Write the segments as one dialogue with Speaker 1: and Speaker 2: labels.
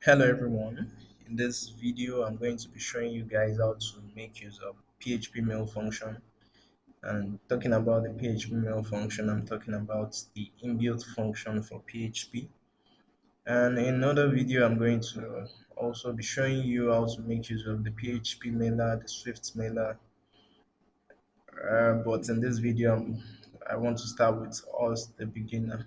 Speaker 1: Hello everyone. In this video, I'm going to be showing you guys how to make use of PHP mail function. And talking about the PHP mail function, I'm talking about the inbuilt function for PHP. And in another video, I'm going to also be showing you how to make use of the PHP mailer, the Swift mailer. But in this video, I want to start with us, the beginner.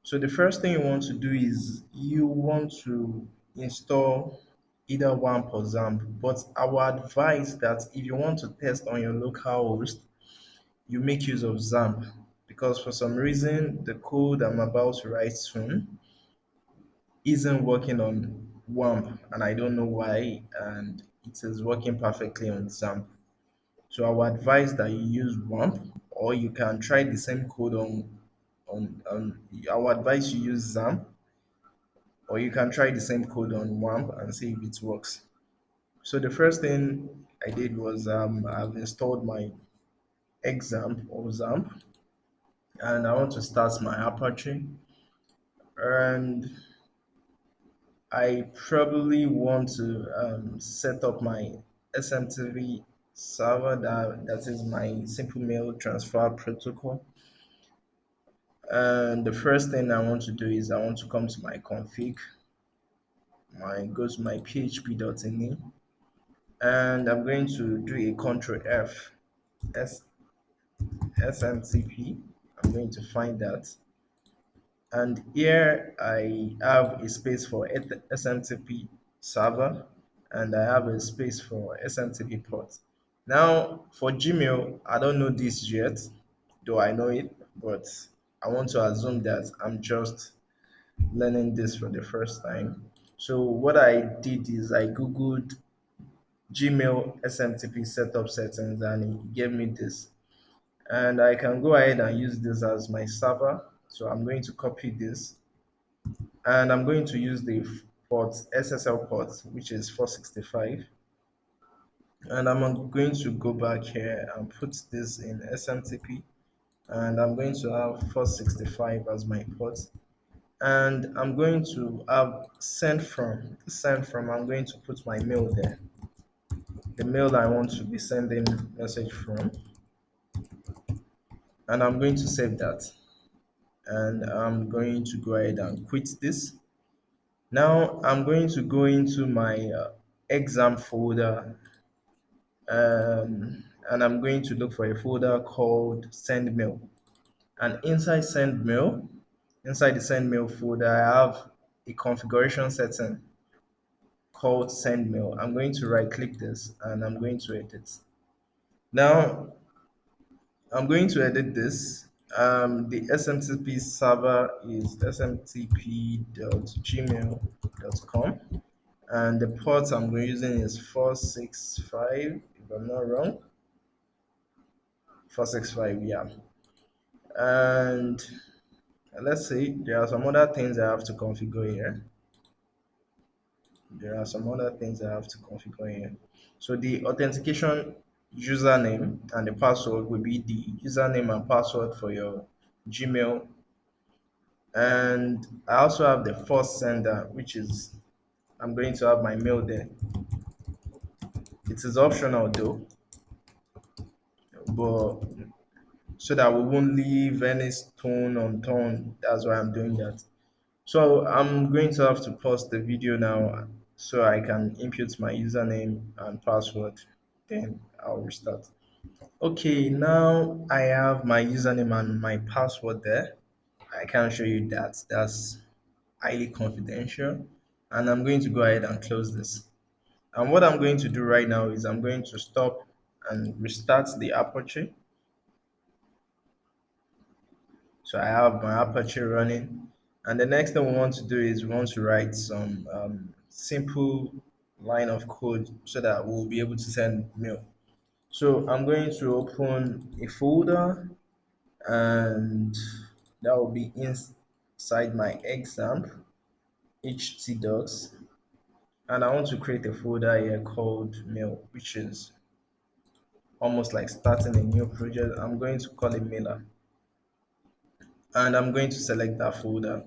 Speaker 1: So the first thing you want to do is you want to install either Wamp or Xampp. But I would advise that if you want to test on your local host, you make use of Xampp because for some reason the code I'm about to write soon isn't working on Wamp and I don't know why, and it is working perfectly on Xampp. So I would advise that you use Wamp, or you can try the same code on I would advise you use Xampp, or you can try the same code on Wamp and see if it works. So the first thing I did was I've installed my Xampp or Xampp, and I want to start my Apache, and I probably want to set up my SMTP server, that is my simple mail transfer protocol. And the first thing I want to do is I want to come to my config, go to my php.ini, and I'm going to do a control F S SMTP. I'm going to find that. And here I have a space for SMTP server and I have a space for SMTP port. Now for Gmail, I don't know this yet, though I know it, but I want to assume that I'm just learning this for the first time. So what I did is I googled Gmail SMTP setup settings and it gave me this. And I can go ahead and use this as my server. So I'm going to copy this and I'm going to use the port SSL port, which is 465. And I'm going to go back here and put this in SMTP, and I'm going to have 465 as my port. And I'm going to have send from. I'm going to put my mail there, the mail I want to be sending message from, and I'm going to save that. And I'm going to go ahead and quit this. Now I'm going to go into my exam folder, and I'm going to look for a folder called send mail. And inside the send mail folder, I have a configuration setting called send mail. I'm going to right click this and I'm going to edit. Now I'm going to edit this. The SMTP server is smtp.gmail.com, and the port I'm using is 465, if I'm not wrong. 465, yeah. And let's see, there are some other things I have to configure here. So the authentication username and the password will be the username and password for your Gmail. And I also have the first sender, which is I'm going to have my mail there. It is optional though, but so that we won't leave any stone unturned. That's why I'm doing that. So I'm going to have to pause the video now so I can input my username and password. Then I'll restart. Okay, now I have my username and my password there. I can't show you that. That's highly confidential. And I'm going to go ahead and close this. And what I'm going to do right now is I'm going to stop and restart the Apache. So I have my Apache running. And the next thing we want to do is we want to write some simple line of code so that we'll be able to send mail. So I'm going to open a folder, and that will be inside my Xampp htdocs, and I want to create a folder here called mail, which is almost like starting a new project. I'm going to call it mailer, and I'm going to select that folder.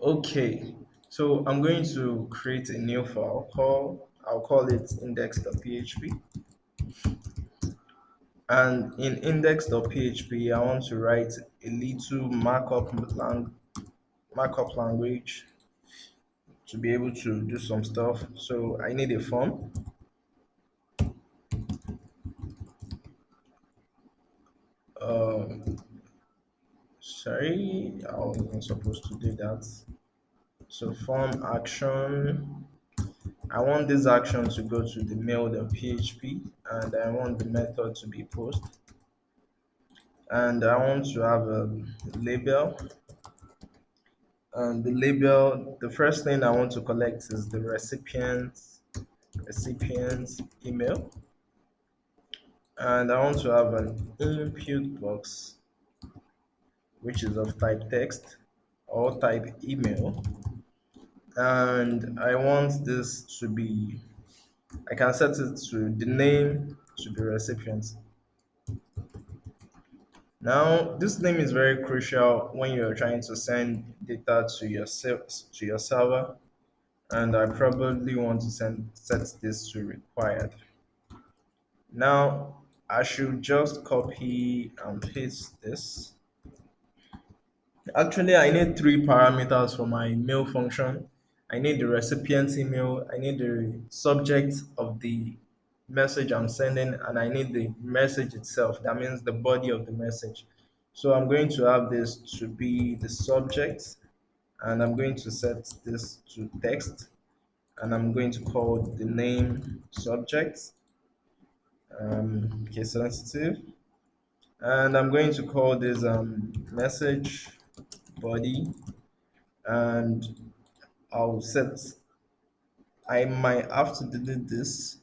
Speaker 1: Okay, so I'm going to create a new file call. I'll call it index.php. And in index.php, I want to write a little markup language to be able to do some stuff. So I need a form. Um, Sorry, I wasn't supposed to do that. So form action. I want this action to go to the mail.php and I want the method to be post. And I want to have a label. And the label, the first thing I want to collect is the recipient's email. And I want to have an input box which is of type text or type email. And I want this to be, I can set it to the name to the recipient. Now, this name is very crucial when you're trying to send data to your server, and I probably want to set this to required. Now, I should just copy and paste this. Actually, I need three parameters for my mail function. I need the recipient's email, I need the subject of the message I'm sending, and I need the message itself. That means the body of the message. So I'm going to have this to be the subject, and I'm going to set this to text, and I'm going to call the name subject, case sensitive, and I'm going to call this message body, and I'll set, I might have to delete this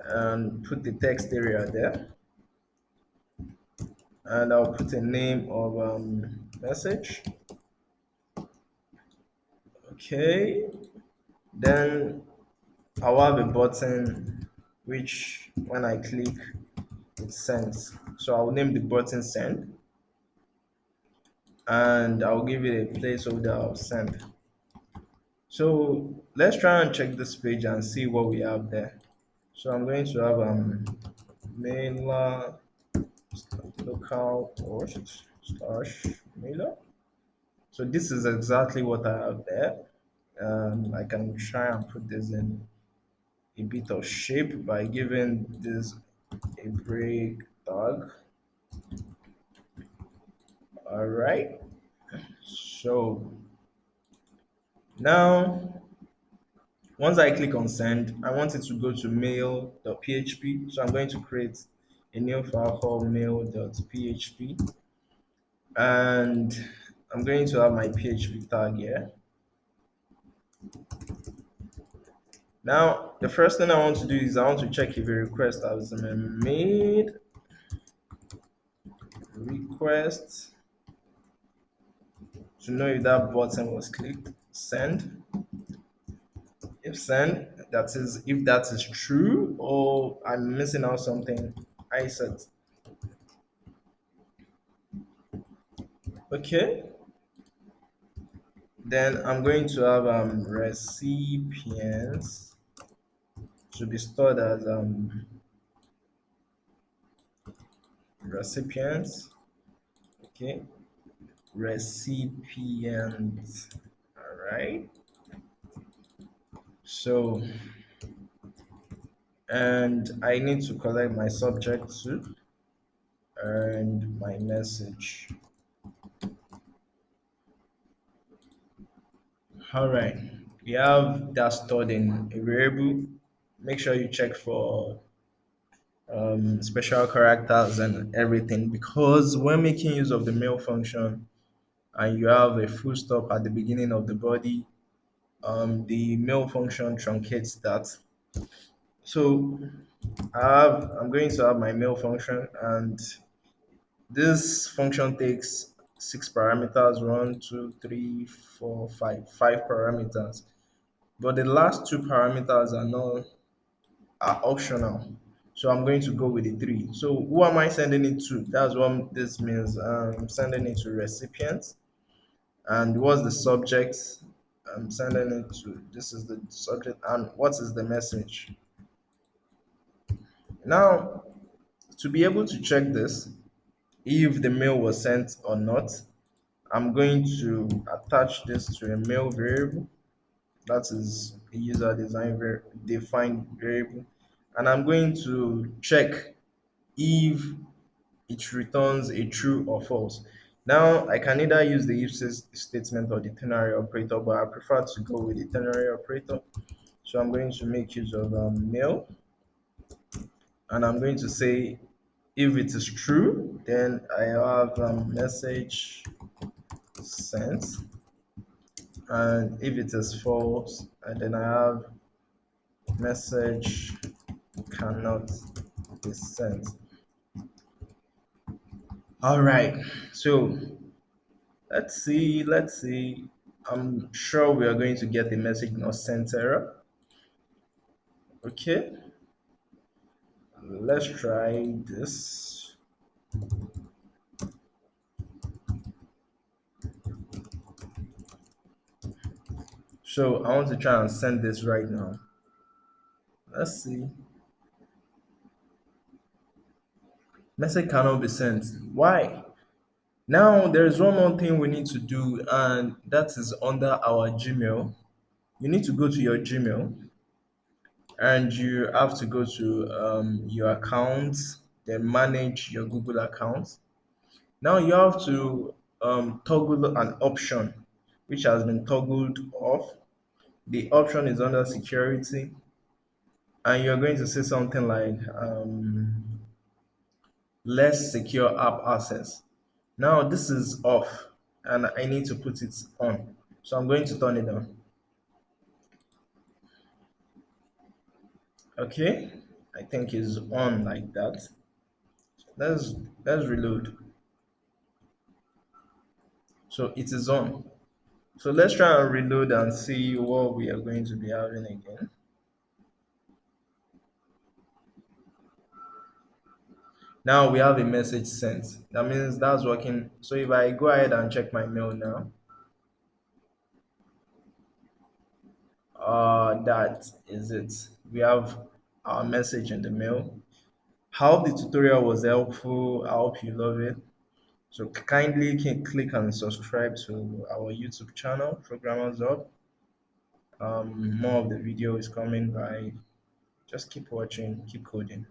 Speaker 1: and put the text area there, and I'll put a name of message. Okay, then I'll have a button which when I click it sends. So I'll name the button send, and I'll give it a placeholder of send. So let's try and check this page and see what we have there. So I'm going to have mailer localhost slash mailer. So this is exactly what I have there. I can try and put this in a bit of shape by giving this a break tag. All right. So now, once I click on send, I want it to go to mail.php. So I'm going to create a new file called mail.php, and I'm going to have my PHP tag here. Now, the first thing I want to do is I want to check if a request has been made. Request to know if that button was clicked. Send. If send, that is if that is true or I'm missing out something. I set. Okay. Then I'm going to have recipients to be stored as recipients. Okay, recipients. All right. So, and I need to collect my subject too and my message. All right. We have that stored in a variable. Make sure you check for special characters and everything, because when making use of the mail function and you have a full stop at the beginning of the body, the mail function truncates that. So I'm going to have my mail function, and this function takes six parameters: one, two, three, four, five parameters. But the last two parameters are optional. So I'm going to go with the three. So who am I sending it to? That's what this means. I'm sending it to recipients, And what's the subject? I'm sending it to, this is the subject, and what is the message? Now, to be able to check this, if the mail was sent or not, I'm going to attach this to a mail variable. That is a user defined variable. And I'm going to check if it returns a true or false. Now, I can either use the if statement or the ternary operator, but I prefer to go with the ternary operator. So I'm going to make use of mail, and I'm going to say if it is true, then I have message sent, and if it is false, and then I have message cannot be sent. All right, so let's see. I'm sure we are going to get a message not sent error. Okay, let's try this. So I want to try and send this right now. Let's see. Message cannot be sent. Why? Now there's one more thing we need to do, and that is under our Gmail. You need to go to your Gmail, and you have to go to your accounts, then manage your Google account. Now you have to toggle an option which has been toggled off. The option is under security, and you're going to say something like less secure app access. Now this is off, and I need to put it on. So I'm going to turn it on. Okay, I think it's on like that. Let's let's reload. So it is on. So let's try and reload and see what we are going to be having again. Now we have a message sent. That means that's working. So if I go ahead and check my mail now, that is it. We have our message in the mail. I hope the tutorial was helpful. I hope you love it. So kindly can click and subscribe to our YouTube channel, Programmers Hub. More of the video is coming by. Just keep watching, keep coding.